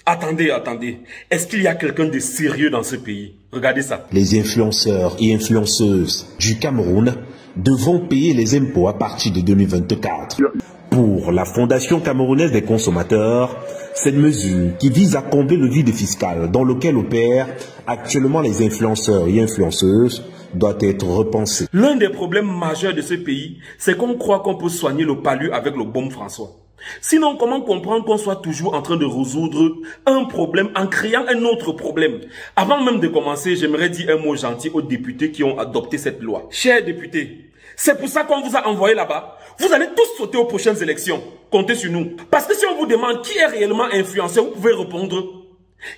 Attendez, attendez. Est-ce qu'il y a quelqu'un de sérieux dans ce pays? Regardez ça. Les influenceurs et influenceuses du Cameroun devront payer les impôts à partir de 2024. Pour la Fondation camerounaise des consommateurs, cette mesure qui vise à combler le vide fiscal dans lequel opèrent actuellement les influenceurs et influenceuses doit être repensée. L'un des problèmes majeurs de ce pays, c'est qu'on croit qu'on peut soigner le palu avec le baume François. Sinon, comment comprendre qu'on soit toujours en train de résoudre un problème en créant un autre problème? Avant même de commencer, j'aimerais dire un mot gentil aux députés qui ont adopté cette loi. Chers députés, c'est pour ça qu'on vous a envoyé là-bas. Vous allez tous sauter aux prochaines élections. Comptez sur nous. Parce que si on vous demande qui est réellement influenceur, vous pouvez répondre.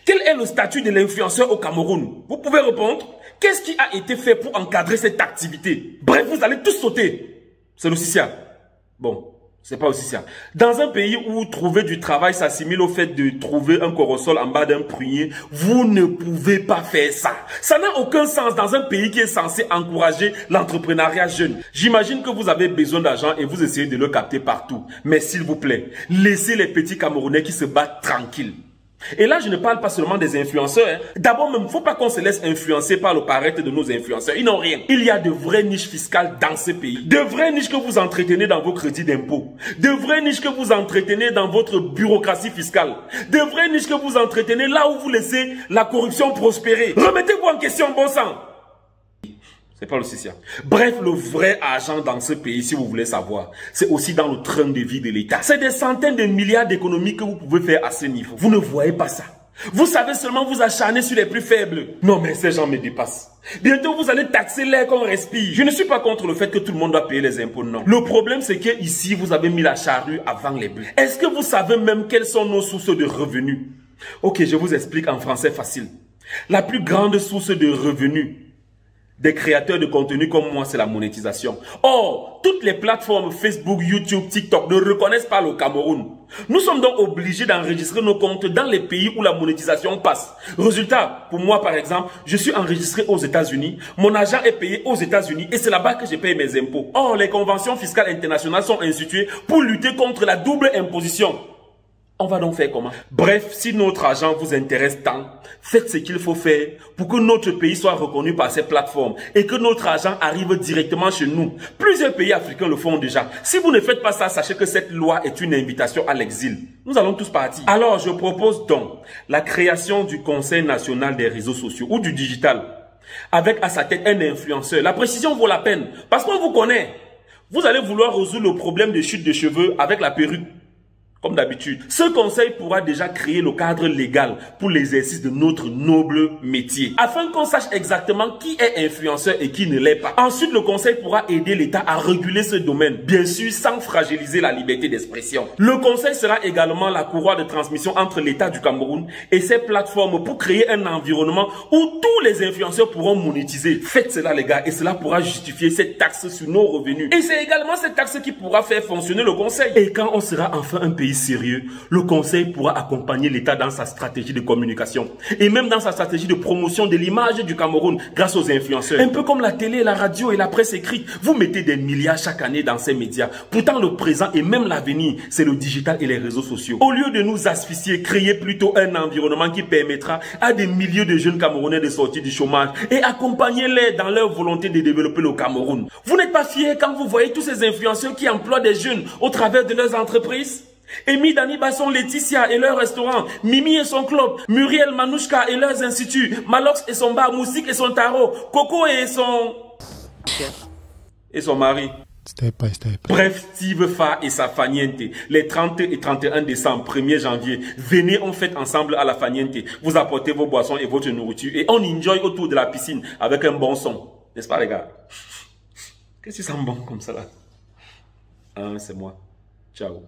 Quel est le statut de l'influenceur au Cameroun? Vous pouvez répondre. Qu'est-ce qui a été fait pour encadrer cette activité? Bref, vous allez tous sauter. C'est le CICIA. Bon. C'est pas aussi ça. Dans un pays où trouver du travail s'assimile au fait de trouver un corosol en bas d'un prunier, vous ne pouvez pas faire ça. Ça n'a aucun sens dans un pays qui est censé encourager l'entrepreneuriat jeune. J'imagine que vous avez besoin d'argent et vous essayez de le capter partout. Mais s'il vous plaît, laissez les petits Camerounais qui se battent tranquilles. Et là, je ne parle pas seulement des influenceurs. Hein. D'abord même, il ne faut pas qu'on se laisse influencer par le paraître de nos influenceurs. Ils n'ont rien. Il y a de vraies niches fiscales dans ce pays. De vraies niches que vous entretenez dans vos crédits d'impôt. De vraies niches que vous entretenez dans votre bureaucratie fiscale. De vraies niches que vous entretenez là où vous laissez la corruption prospérer. Remettez-vous en question, bon sang. C'est pas le CICIA. Bref, le vrai argent dans ce pays, si vous voulez savoir, c'est aussi dans le train de vie de l'État. C'est des centaines de milliards d'économies que vous pouvez faire à ce niveau. Vous ne voyez pas ça. Vous savez seulement vous acharner sur les plus faibles. Non mais ces gens me dépassent. Bientôt vous allez taxer l'air qu'on respire. Je ne suis pas contre le fait que tout le monde doit payer les impôts, non. Le problème c'est que ici vous avez mis la charrue avant les bœufs. Est-ce que vous savez même quelles sont nos sources de revenus? Ok, je vous explique en français facile. La plus grande source de revenus des créateurs de contenu comme moi, c'est la monétisation. Or, toutes les plateformes Facebook, YouTube, TikTok ne reconnaissent pas le Cameroun. Nous sommes donc obligés d'enregistrer nos comptes dans les pays où la monétisation passe. Résultat, pour moi par exemple, je suis enregistré aux États-Unis, mon argent est payé aux États-Unis et c'est là-bas que je paye mes impôts. Or, les conventions fiscales internationales sont instituées pour lutter contre la double imposition. On va donc faire comment? Bref, si notre argent vous intéresse tant, faites ce qu'il faut faire pour que notre pays soit reconnu par ces plateformes et que notre argent arrive directement chez nous. Plusieurs pays africains le font déjà. Si vous ne faites pas ça, sachez que cette loi est une invitation à l'exil. Nous allons tous partir. Alors, je propose donc la création du Conseil national des réseaux sociaux ou du digital, avec à sa tête un influenceur. La précision vaut la peine parce qu'on vous connaît. Vous allez vouloir résoudre le problème de chute de cheveux avec la perruque. Comme d'habitude, ce conseil pourra déjà créer le cadre légal pour l'exercice de notre noble métier, afin qu'on sache exactement qui est influenceur et qui ne l'est pas. Ensuite, le conseil pourra aider l'État à réguler ce domaine, bien sûr sans fragiliser la liberté d'expression. Le conseil sera également la courroie de transmission entre l'État du Cameroun et ses plateformes pour créer un environnement où tous les influenceurs pourront monétiser. Faites cela les gars et cela pourra justifier cette taxe sur nos revenus. Et c'est également cette taxe qui pourra faire fonctionner le conseil. Et quand on sera enfin un pays sérieux, le conseil pourra accompagner l'État dans sa stratégie de communication et même dans sa stratégie de promotion de l'image du Cameroun grâce aux influenceurs. Un peu comme la télé, la radio et la presse écrite. Vous mettez des milliards chaque année dans ces médias. Pourtant, le présent et même l'avenir, c'est le digital et les réseaux sociaux. Au lieu de nous asphyxier, créez plutôt un environnement qui permettra à des milliers de jeunes Camerounais de sortir du chômage et accompagnez-les dans leur volonté de développer le Cameroun. Vous n'êtes pas fiers quand vous voyez tous ces influenceurs qui emploient des jeunes au travers de leurs entreprises? Amy, Dani, Basson, Laetitia et leur restaurant, Mimi et son club, Muriel, Manouchka et leurs instituts, Malox et son bar, Moussik et son tarot, Coco et son mari. Step by step. Bref, Steve Fa et sa Faniente, les 30 et 31 décembre, 1er janvier, venez on fête ensemble à la Faniente. Vous apportez vos boissons et votre nourriture et on enjoy autour de la piscine avec un bon son. N'est-ce pas les gars? Qu'est-ce qui sent bon comme ça là? Ah, c'est moi. Ciao.